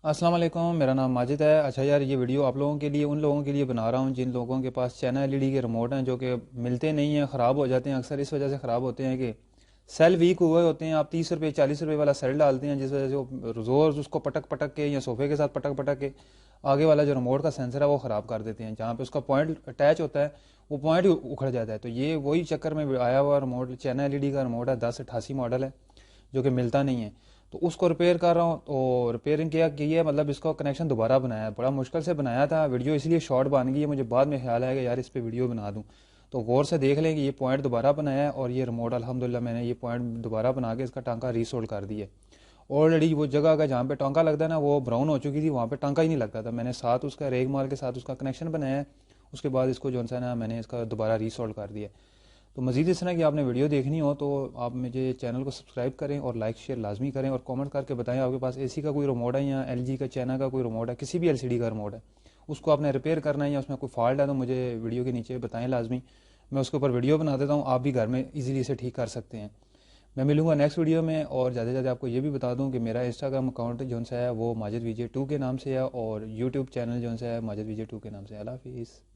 अस्सलाम वालेकुम, मेरा नाम माजिद है। अच्छा यार, ये वीडियो आप लोगों के लिए, उन लोगों के लिए बना रहा हूँ जिन लोगों के पास चाइना एलईडी के रिमोट हैं जो कि मिलते नहीं हैं, ख़राब हो जाते हैं। अक्सर इस वजह से ख़राब होते हैं कि सेल वीक हुए होते हैं। आप 30 रुपये 40 रुपये वाला सेल डालते हैं, जिस वजह से वो ज़ोर उसको पटक पटक के या सोफे के साथ पटक पटक के आगे वाला जो रिमोट का सेंसर है वो ख़राब कर देते हैं। जहाँ पे उसका पॉइंट अटैच होता है वो पॉइंट ही उखड़ जाता है। तो ये वही चक्कर में आया हुआ रिमोट, चाइना एलईडी का रिमोट है, 1088 मॉडल है, जो कि मिलता नहीं है। तो उसको रिपेयर कर रहा हूँ। तो रिपेयरिंग किया की है, मतलब इसको कनेक्शन दोबारा बनाया है, बड़ा मुश्किल से बनाया था। वीडियो इसलिए शॉर्ट बन गई है, मुझे बाद में ख्याल आया कि यार इस पे वीडियो बना दूँ। तो गौर से देख लें कि ये पॉइंट दोबारा बनाया है और ये रिमोट अल्हम्दुलिल्लाह मैंने ये पॉइंट दोबारा बना के इसका टांका रीसोल्ड कर दिया है। ऑलरेडी वो जगह का जहाँ पे टांका लगता है ना वो ब्राउन हो चुकी थी, वहाँ पे टांका ही नहीं लगता था। मैंने साथ उसका रेग मार के साथ उसका कनेक्शन बनाया है। उसके बाद इसको जो सा ना मैंने इसका दोबारा रीसोल्ड कर दिया। तो मज़ीद इस तरह की आपने वीडियो देखनी हो तो आप मुझे चैनल को सब्सक्राइब करें और लाइक शेयर लाजमी करें और कमेंट करके बताएं आपके पास एसी का कोई रिमोट है या एलजी का, चाइना का कोई रिमोट है, किसी भी एलसीडी का रिमोट है, उसको आपने रिपेयर करना है या उसमें कोई फॉल्ट है तो मुझे वीडियो के नीचे बताएं लाजमी। मैं उसके ऊपर वीडियो बना देता हूँ, आप भी घर में इजीली इसे ठीक कर सकते हैं। मैं मिलूंगा नेक्स्ट वीडियो में। और ज़्यादा से ज़्यादा आपको ये भी बता दूं कि मेरा इंस्टाग्राम अकाउंट जो सा है वो माजिद VJ2 के नाम से है और यूट्यूब चैनल जो सा है माजिद VJ2 के नाम से है। अल्लाह हाफिज़।